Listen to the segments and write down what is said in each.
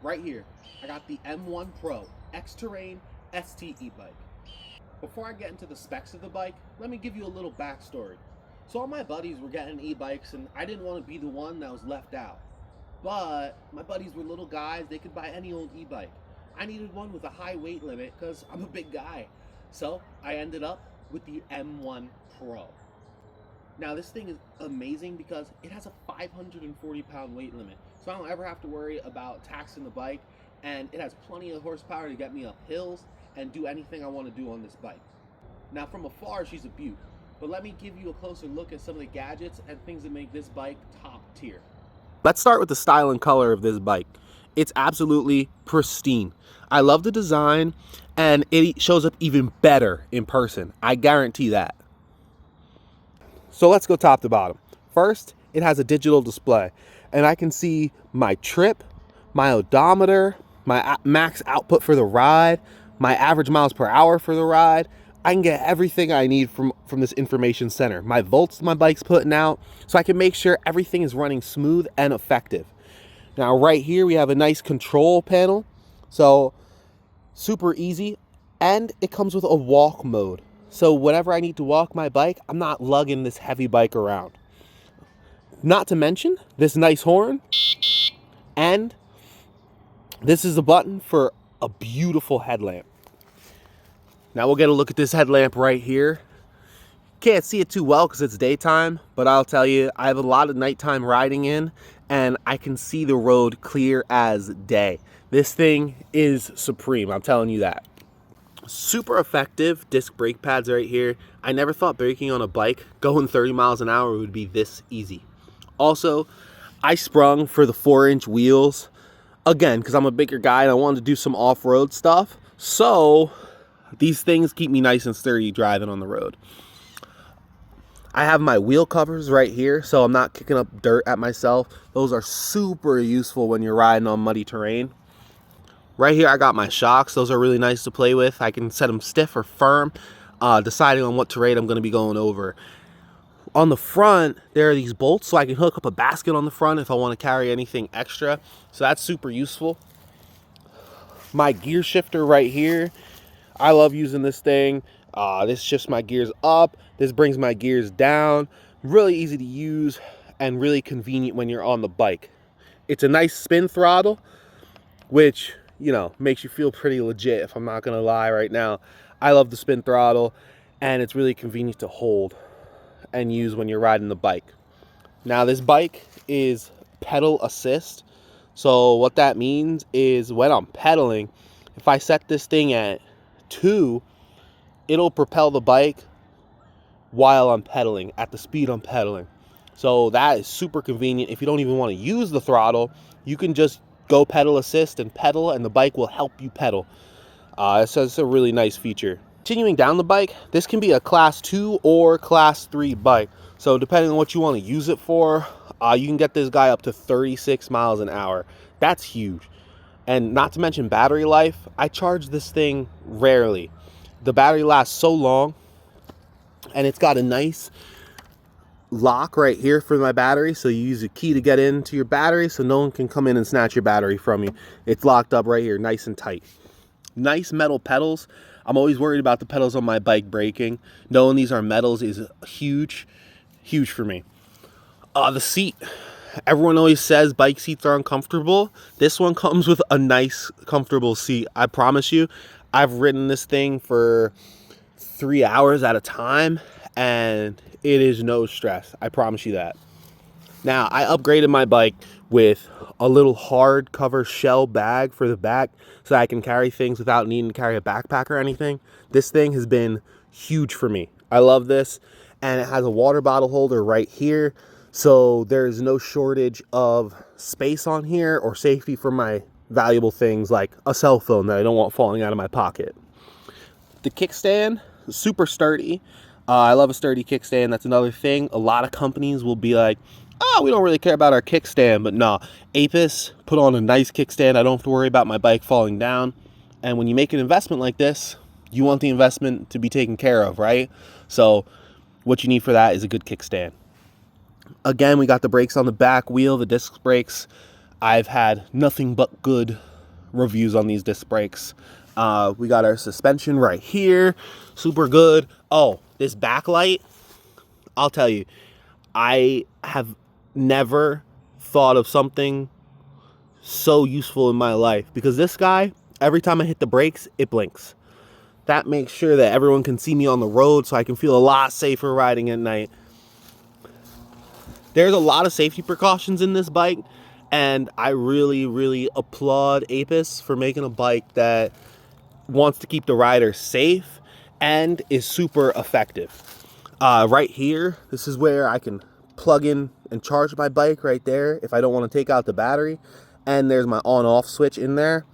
right here, I got the M1 Pro X-Terrain ST e-bike. Before I get into the specs of the bike, let me give you a little backstory. So all my buddies were getting e-bikes and I didn't want to be the one that was left out. But my buddies were little guys, they could buy any old e-bike. I needed one with a high weight limit because I'm a big guy. So I ended up with the M1 Pro. Now this thing is amazing because it has a 540-pound weight limit. So I don't ever have to worry about taxing the bike, and it has plenty of horsepower to get me up hills and do anything I want to do on this bike. Now from afar she's a beaut, but let me give you a closer look at some of the gadgets and things that make this bike top tier. Let's start with the style and color of this bike. It's absolutely pristine. I love the design, and it shows up even better in person. I guarantee that. So let's go top to bottom. First, it has a digital display, and I can see my trip, my odometer, my max output for the ride, my average miles per hour for the ride. I can get everything I need from this information center. My volts my bike's putting out, so I can make sure everything is running smooth and effective. Now right here we have a nice control panel, so super easy, and it comes with a walk mode. So whenever I need to walk my bike, I'm not lugging this heavy bike around. Not to mention this nice horn, and this is a button for a beautiful headlamp. Now we'll get a look at this headlamp right here. Can't see it too well because it's daytime, but I'll tell you, I have a lot of nighttime riding in, and I can see the road clear as day. This thing is supreme, I'm telling you that. Super effective disc brake pads right here. I never thought braking on a bike going 30 miles an hour would be this easy. Also, I sprung for the 4-inch wheels, again, because I'm a bigger guy and I wanted to do some off-road stuff. So these things keep me nice and sturdy driving on the road. I have my wheel covers right here, so I'm not kicking up dirt at myself. Those are super useful when you're riding on muddy terrain. Right here I got my shocks. Those are really nice to play with. I can set them stiff or firm, deciding on what terrain I'm going to be going over. On the front, there are these bolts, so I can hook up a basket on the front if I want to carry anything extra. So that's super useful. My gear shifter right here. I love using this thing. This shifts my gears up. This brings my gears down. Really easy to use and really convenient when you're on the bike. It's a nice spin throttle, which, you know, makes you feel pretty legit, if I'm not gonna lie right now. I love the spin throttle, and it's really convenient to hold and use when you're riding the bike. Now this bike is pedal assist. So what that means is when I'm pedaling, if I set this thing at 2, it'll propel the bike while I'm pedaling, at the speed I'm pedaling. So that is super convenient. If you don't even want to use the throttle, you can just go pedal assist and pedal, and the bike will help you pedal. So it's a really nice feature. Continuing down the bike, this can be a class 2 or class 3 bike. So depending on what you want to use it for, you can get this guy up to 36 miles an hour. That's huge. And not to mention battery life, I charge this thing rarely. The battery lasts so long, and it's got a nice lock right here for my battery, so you use a key to get into your battery so no one can come in and snatch your battery from you. It's locked up right here, nice and tight. Nice metal pedals. I'm always worried about the pedals on my bike breaking. Knowing these are metals is huge for me. The seat. Everyone always says bike seats are uncomfortable. This one comes with a nice, comfortable seat. I promise you, I've ridden this thing for 3 hours at a time, and it is no stress. I promise you that. Now, I upgraded my bike with a little hardcover shell bag for the back so I can carry things without needing to carry a backpack or anything. This thing has been huge for me. I love this, and it has a water bottle holder right here, so there's no shortage of space on here or safety for my valuable things like a cell phone that I don't want falling out of my pocket. The kickstand, super sturdy. I love a sturdy kickstand. That's another thing. A lot of companies will be like, oh, we don't really care about our kickstand, but no, Aipas put on a nice kickstand. I don't have to worry about my bike falling down. And when you make an investment like this, you want the investment to be taken care of, right? So what you need for that is a good kickstand. Again, we got the brakes on the back wheel, the disc brakes. I've had nothing but good reviews on these disc brakes. We got our suspension right here, super good. Oh, this backlight, I'll tell you, I have never thought of something so useful in my life, because this guy, every time I hit the brakes, it blinks. That makes sure that everyone can see me on the road, so I can feel a lot safer riding at night. There's a lot of safety precautions in this bike, and I really, really applaud Apis for making a bike that wants to keep the rider safe and is super effective. Right here, this is where I can plug in and charge my bike right there if I don't want to take out the battery. And there's my on-off switch in there.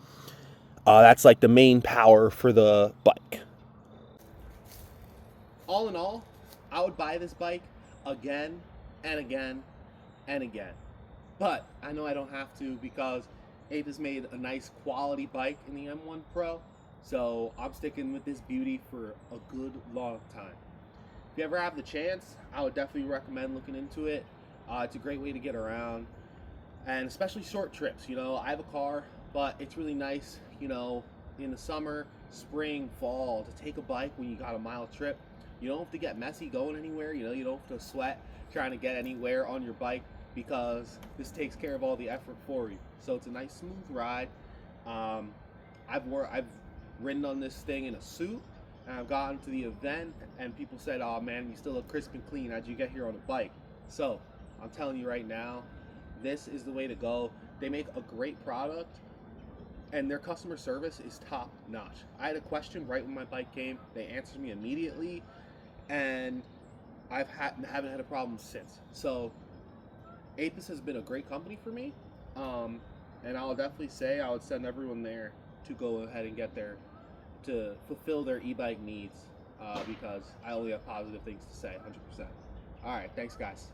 That's like the main power for the bike. All in all, I would buy this bike again and again and again. But I know I don't have to, because Apis made a nice quality bike in the M1 Pro. So I'm sticking with this beauty for a good long time. If you ever have the chance, I would definitely recommend looking into it. It's a great way to get around, and especially short trips. You know, I have a car, but it's really nice, you know, in the summer, spring, fall, to take a bike when you got a mile trip. You don't have to get messy going anywhere. You know, you don't have to sweat trying to get anywhere on your bike, because this takes care of all the effort for you. So it's a nice smooth ride. I've ridden on this thing in a suit, and I've gotten to the event and people said, "Oh man, you still look crisp and clean. How'd you get here on a bike?" So I'm telling you right now, this is the way to go. They make a great product, and their customer service is top notch. I had a question right when my bike came. They answered me immediately, and haven't had a problem since. So Apis has been a great company for me, and I'll definitely say I would send everyone there to go ahead and get there to fulfill their e-bike needs, because I only have positive things to say, 100%. All right, thanks guys.